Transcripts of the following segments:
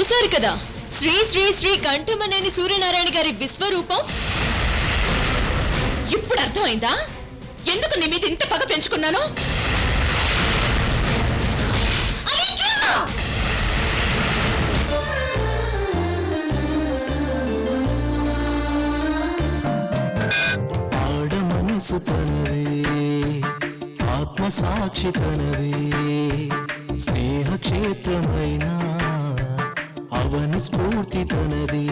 చూశారు కదా శ్రీ శ్రీ శ్రీ కంఠమనేని సూర్యనారాయణ గారి విశ్వరూపం. ఇప్పుడు అర్థమైందా ఎందుకు నీ మీద ఇంత పగ పెంచుకున్నాను? ఆడ మనసు తనదే, ఆత్మసాక్షి తనదే, స్నేహ క్షేత్రమైన అవని స్ఫూర్తి తనది.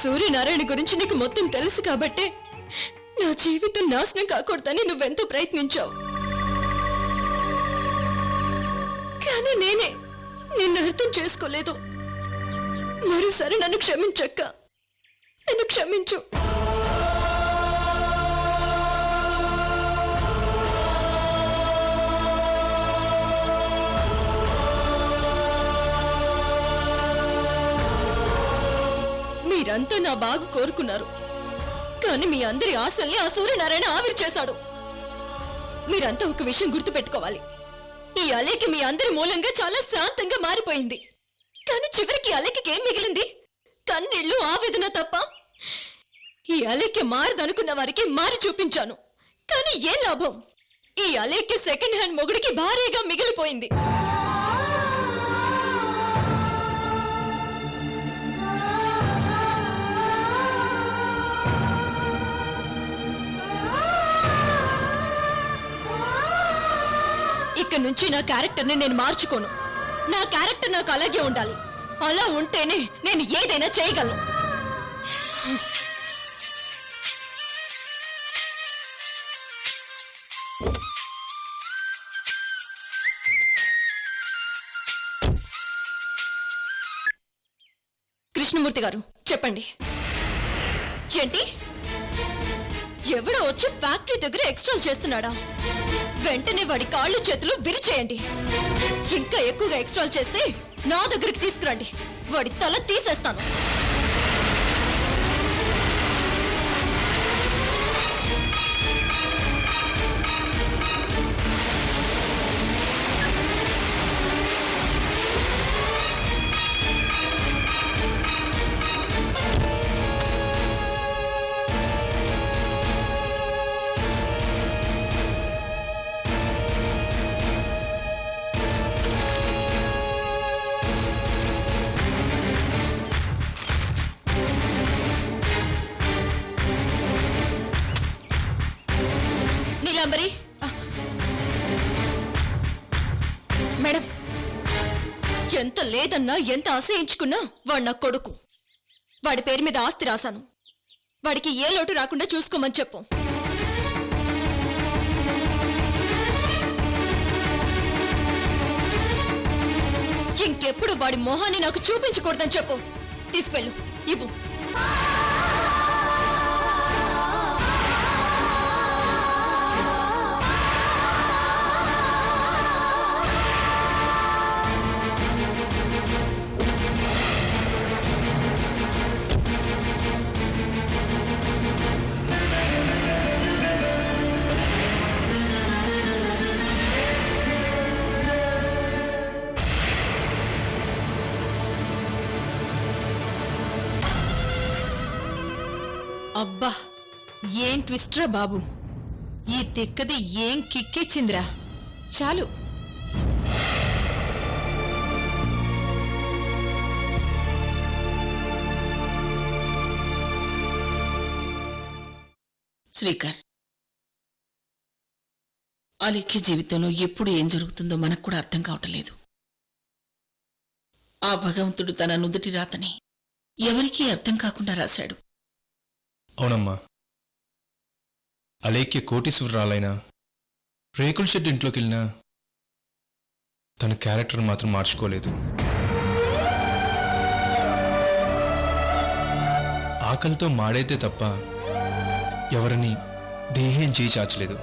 సూర్యనారాయణ గురించి నీకు మొత్తం తెలుసు కాబట్టే నా జీవితం నాశనం కాకూడదని నువ్వెంతో ప్రయత్నించావు. కానీ నేనే నిన్ను అర్థం చేసుకోలేదు. మరోసారి నన్ను క్షమించక్క, నన్ను క్షమించు. మీరంతా నా బాగు కోరుకున్నారు, కానీ మీ అందరి ఆశల్ని ఆ సూర్యనారాయణ ఆవిరి చేశాడు. మీరంతా ఒక విషయం గుర్తుపెట్టుకోవాలి, ఈ అలేకి మీ అందరి మూలంగా చాలా శాంతంగా మారిపోయింది. కానీ చివరికి అలేకి ఏం మిగిలింది? కన్నీళ్లు, ఆవేదన తప్ప. ఈ అలేకి మారదనుకున్న వారికి మారి చూపించాను, కానీ ఏ లాభం? ఈ అలేకి సెకండ్ హ్యాండ్ మొగుడికి భారీగా మిగిలిపోయింది. ఇక్కడి నుంచి నా క్యారెక్టర్ని నేను మార్చుకోను. నా క్యారెక్టర్ నాకు అలాగే ఉండాలి. అలా ఉంటేనే నేను ఏదైనా చేయగలను. కృష్ణమూర్తి గారు చెప్పండి. ఏంటి? ఎవడో వచ్చి ఫ్యాక్టరీ దగ్గర ఎక్స్ట్రాల్ చేస్తున్నాడా? వెంటనే వాడి కాళ్ళు చేతులు విరిచేయండి. ఇంకా ఎక్కువగా ఎక్స్ట్రాల్ చేస్తే నా దగ్గరికి తీసుకురండి, వాడి తల తీసేస్తాను. మేడం, ఎంత లేదన్నా ఎంత అసహించుకున్నా వాడు నా కొడుకు. వాడి పేరు మీద ఆస్తి రాశాను. వాడికి ఏ లోటు రాకుండా చూసుకోమని చెప్పు. ఇంకెప్పుడు వాడి మొహాన్ని నాకు చూపించకూడదని చెప్పు. తీసుకెళ్ళు, ఇవ్వు. అబ్బా, ఏం ట్విస్ట్రా బాబు! ఈ తిక్కది ఏం కిక్కిచ్చిందిరా! చాలు. శ్రీకర్, అలీకి జీవితంలో ఎప్పుడు ఏం జరుగుతుందో మనకు కూడా అర్థం కావటం లేదు. ఆ భగవంతుడు తన నుదుటి రాతని ఎవరికీ అర్థం కాకుండా రాశాడు. అవునమ్మా, అలేఖ్య కోటీశ్వరరాలైనా రేకుల షెడ్ ఇంట్లోకి వెళ్ళినా తన క్యారెక్టర్ మాత్రం మార్చుకోలేదు. ఆకలితో మాడైతే తప్ప ఎవరిని దేహం చేయి చాచలేదు.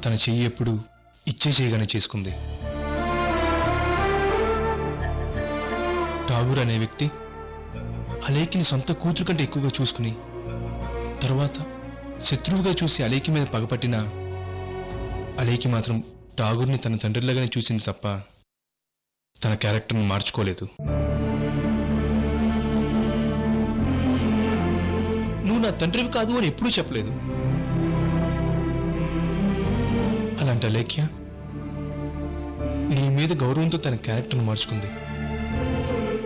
తన చెయ్యి ఎప్పుడు ఇచ్చే చేయగానే చేసుకుంది. ఠాగూర్ అనే వ్యక్తి అలేఖ్యని సొంత కూతురు కంటే ఎక్కువగా చూసుకుని తర్వాత శత్రువుగా చూసి అలేఖ్య మీద పగపట్టిన అలేఖ్య మాత్రం ఠాగూర్ని తన తండ్రిలాగానే చూసింది తప్ప తన క్యారెక్టర్ని మార్చుకోలేదు. నువ్వు నా తండ్రివి కాదు అని ఎప్పుడూ చెప్పలేదు. అలాంటి అలేఖ్య నీ మీద గౌరవంతో తన క్యారెక్టర్ను మార్చుకుంది.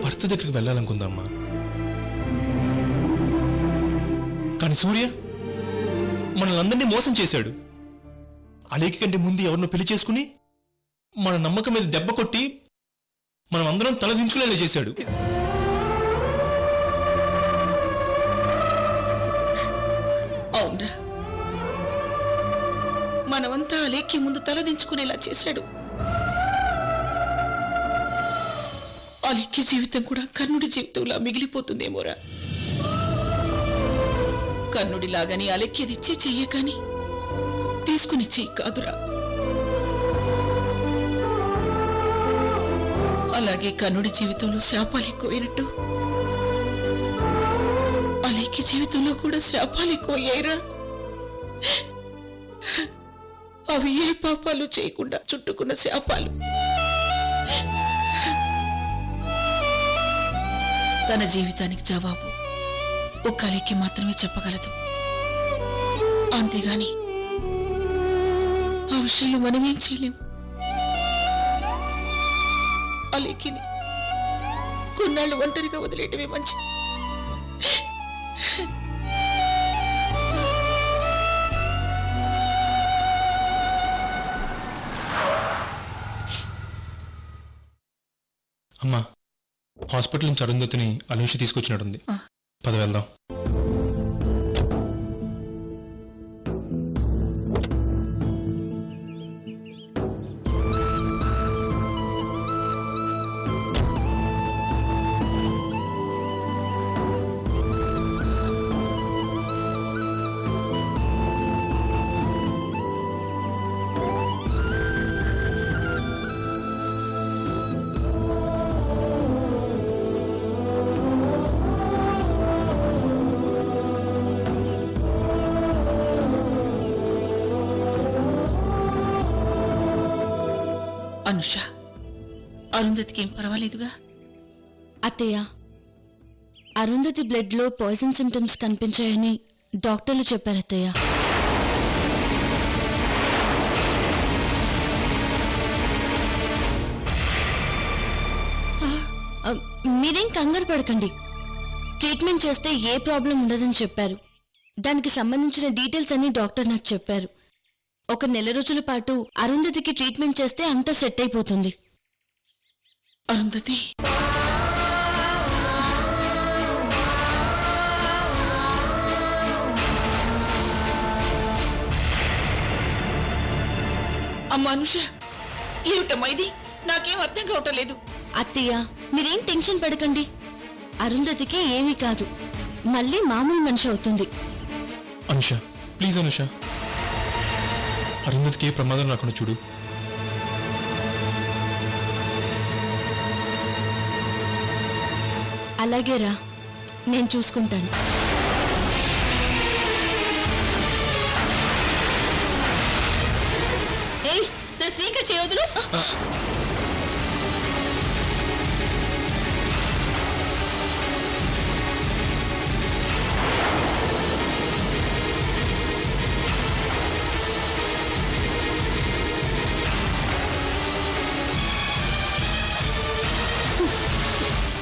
భర్త దగ్గరికి వెళ్ళాలనుకుందామ్మా, కానీ సూర్య మనల్ని మోసం చేశాడు. అలేఖ్య కంటే ముందు ఎవరినో పెళ్లి చేసుకుని మన నమ్మకం మీద దెబ్బ కొట్టి మనం అందరం తలదించుకునేలా చేశాడు. అవునరా, మనమంతా అలేఖ్య ముందు తలదించుకునేలా చేశాడు. అలేఖ్య జీవితం కూడా కర్ణుడి జీవితంలా మిగిలిపోతుందేమోరా. కర్ణుడిలాగాని అలేఖ్యదిచ్చే చెయ్యే కాని తీసుకుని చెయ్యి కాదురా. అలాగే కర్ణుడి జీవితంలో శాపాలు ఎక్కువైనట్టు అలేఖ్య జీవితంలో కూడా శాపాలు ఎక్కువయ్యాయిరా. అవి ఏ పాపాలు చేయకుండా చుట్టుకున్న శాపాలు. తన జీవితానికి జవాబు ఒక్క అలేఖ్య మాత్రమే చెప్పగలదు. అంతేగాని ఆ విషయంలో మనమేం చేయలేం. అలేఖ్యని కొన్నాళ్ళు ఒంటరిగా వదిలేయటమే మంచిది. అమ్మా, హాస్పిటల్ నుంచి అరుంధతిని అనూష తీసుకొచ్చినట్టుంది. పద వెళ్దాం. అనుష, అరుంధతికి ఏం పర్వాలేదుగా? అత్తయ్య, అరుంధతి బ్లడ్ లో పాయిజన్ సిమ్టమ్స్ కనిపించాయని డాక్టర్లు చెప్పారు అత్తయ్య. మీరేం కంగారు పడకండి. ట్రీట్మెంట్ చేస్తే ఏ ప్రాబ్లం ఉండదని చెప్పారు. దానికి సంబంధించిన డీటెయిల్స్ అన్ని డాక్టర్ నాకు చెప్పారు. ఒక నెల రోజుల పాటు అరుంధతికి ట్రీట్మెంట్ చేస్తే అంతా సెట్ అయిపోతుంది. అరుంధతి, అమ్మా అనుష, ఏమిటమ్మా ఇది? నాకేం అర్థం కావటం లేదు. అత్తయ్య, మీరేం టెన్షన్ పడకండి. అరుంధతికి ఏమీ కాదు, మళ్ళీ మామూలు మనిషి అవుతుంది. అనుష, ప్లీజ్ అనుష, అరుంధతికి ఏ ప్రమాదం రాకుండా చూడు. అలాగేరా, నేను చూసుకుంటాను. ఏయ్, నా శ్రీకర్ చేయొద్దులు.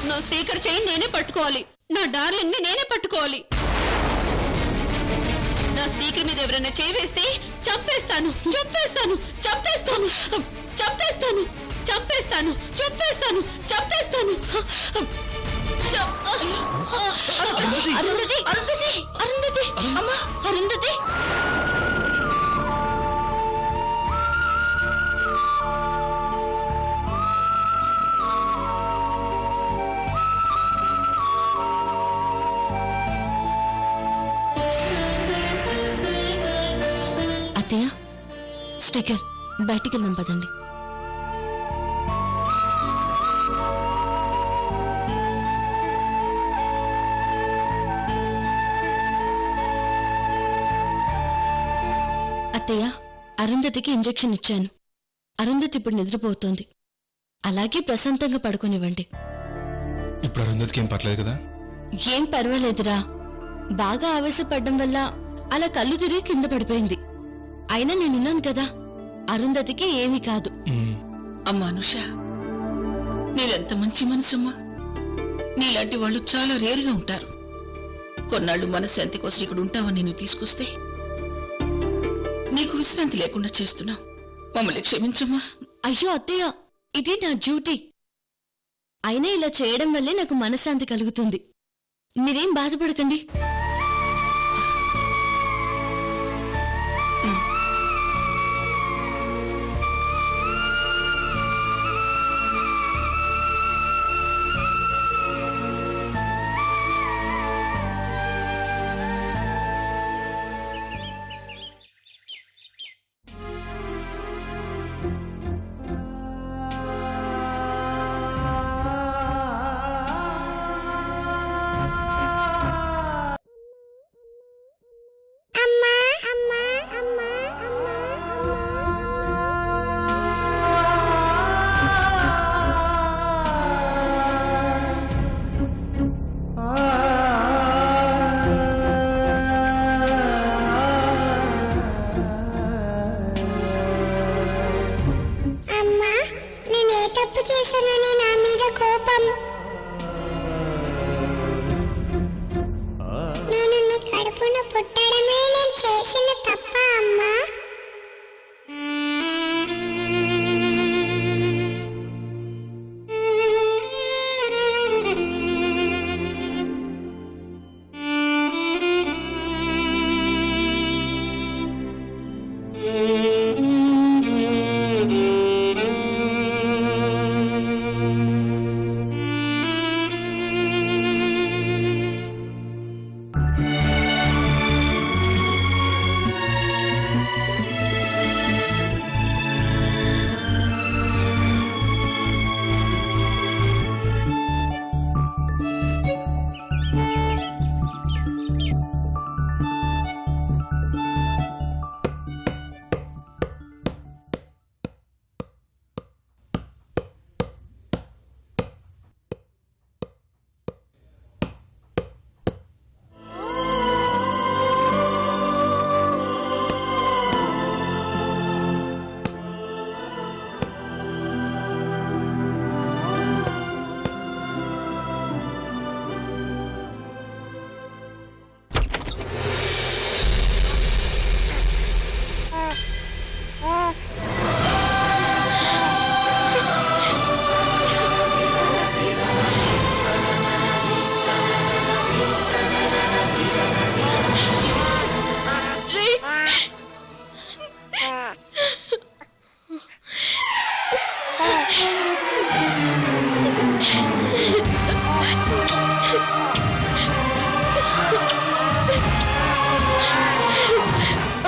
నా శ్రీకర్ శేఖర్ చెయ్యి నేనే పట్టుకోవాలి, నా డార్లింగ్ ని నేనే పట్టుకోవాలి. నా స్పీకర్ మీద ఎవరైనా చేయి వేస్తే చంపేస్తాను, చంపేస్తాను, చంపేస్తాను, చంపేస్తాను, చంపేస్తాను, చంపేస్తాను, చంపేస్తాను. అరుంధతి, అరుంధతి, అరుంధతి, అమ్మా, అరుంధతి. అత్తయ్య, స్టిక్కర్ బయటికి వెళ్దాం పదండి. అత్తయ్య, అరుంధతికి ఇంజెక్షన్ ఇచ్చాను. అరుంధతి ఇప్పుడు నిద్రపోతోంది. అలాగే ప్రశాంతంగా పడుకోనివ్వండి. ఇప్పుడు అరుంధతికి ఏం పర్లేదు కదా? ఏం పర్వాలేదురా, బాగా ఆవేశపడ్డం వల్ల అలా కళ్ళు తిరిగి కింద పడిపోయింది. అయినా నేనున్నాను కదా, అరుంధతికి ఏమీ కాదు. అమ్మా అనుష, నీరెంత మంచి మనసమ్మా. నీలాంటి వాళ్ళు చాలా రేరుగా ఉంటారు. కొన్నాళ్ళు మనశ్శాంతి కోసం ఇక్కడ ఉంటావని నేను తీసుకొస్తే నీకు విశ్రాంతి లేకుండా చేస్తున్నావు. మమ్మల్ని క్షమించమ్మా. అయ్యో అత్తయ్య, ఇది నా డ్యూటీ. అయినా ఇలా చేయడం వల్లే నాకు మనశ్శాంతి కలుగుతుంది. మీరేం బాధపడకండి.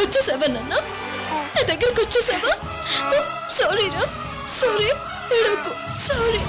వచ్చేసావా నాన్న? నా దగ్గరకు వచ్చేసావా? సారీ రా, సారీ, ఏడవకు, సారీ.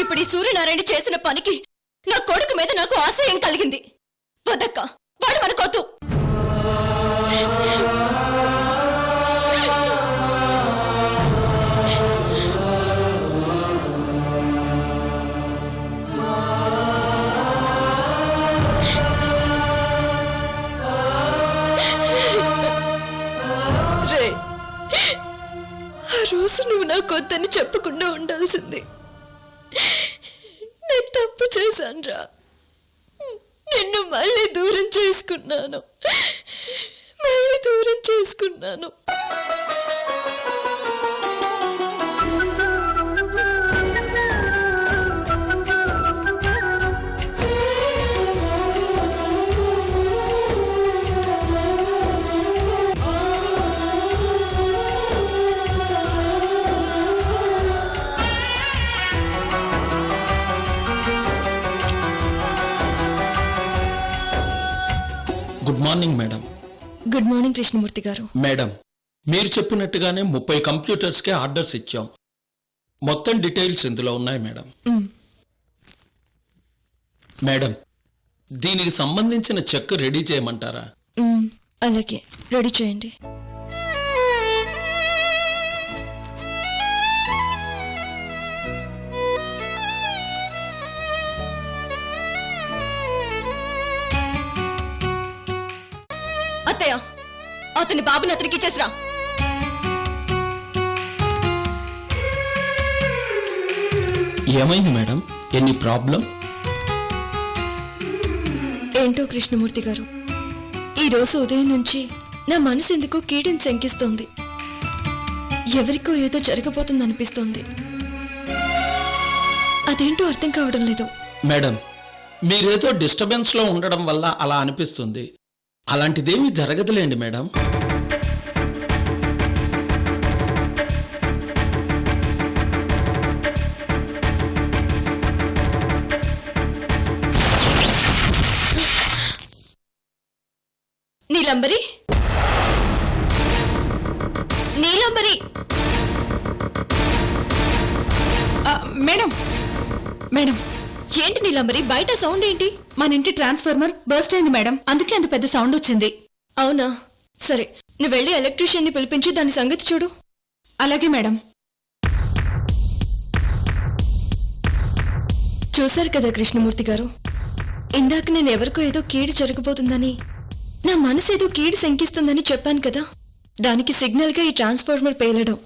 ఇప్పుడు ఈ సూర్యనారాయణ చేసిన పనికి నా కొడుకు మీద నాకు ఆశయం కలిగింది. వదక్క, వాడు మనకొద్దు. రే, ఆ రోజు నువ్వు నాకు వద్దని చెప్పకుండా ఉండాల్సింది. నేను తప్పు చేశానురా. నిన్ను మళ్ళీ దూరం చేసుకున్నాను. Good morning madam. Good morning Krishnamurthy గారు. మేడం, మీరు చెప్పినట్టుగానే 30 కంప్యూటర్స్కే ఆర్డర్స్ ఇచ్చాం. మొత్తం డీటెయిల్స్ ఇందులో ఉన్నాయి మేడం. మేడం, దీనికి సంబంధించిన చెక్ రెడీ చేయమంటారా? అలాగే, రెడీ చేయండి. అత్తయ్య, అతని బాబుని అతనికి ఇచ్చేసిరా. ఏమైంది మేడం? Any problem? ఏంటో కృష్ణమూర్తి గారు, ఈ రోజు ఉదయం నుంచి నా మనసు ఎందుకో కీడుని శంకిస్తోంది. ఎవరికో ఏదో జరగబోతుందనిపిస్తోంది. అదేంటో అర్థం కావడం లేదు. మేడం, మీరేదో డిస్టర్బెన్స్ లో ఉండడం వల్ల అలా అనిపిస్తుంది. అలాంటిదేమీ జరగదులేండి madam. Neelambari, Neelambari. Madam, madam, ఏంటి నీలంబరి, బయట సౌండ్ ఏంటి? మన ఇంటి ట్రాన్స్ఫార్మర్ బర్స్ట్ అయింది మేడం, అందుకే అంత పెద్ద సౌండ్ వచ్చింది. అవునా, సరే, నువ్వు వెళ్ళి ఎలక్ట్రీషియన్ని పిలిపించి దాని సంగతి చూడు. అలాగే మేడం. చూశారు కదా కృష్ణమూర్తి గారు, ఇందాక నేను ఎవరికో ఏదో కీడు జరగబోతుందని, నా మనసు ఏదో కీడు శంకిస్తుందని చెప్పాను కదా. దానికి సిగ్నల్ గా ఈ ట్రాన్స్ఫార్మర్ పేలడం.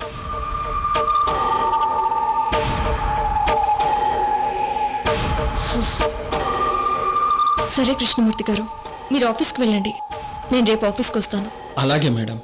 సరే కృష్ణమూర్తి గారు, మీరు ఆఫీస్కి వెళ్ళండి. నేను రేపు ఆఫీస్కి వస్తాను. అలాగే మేడం.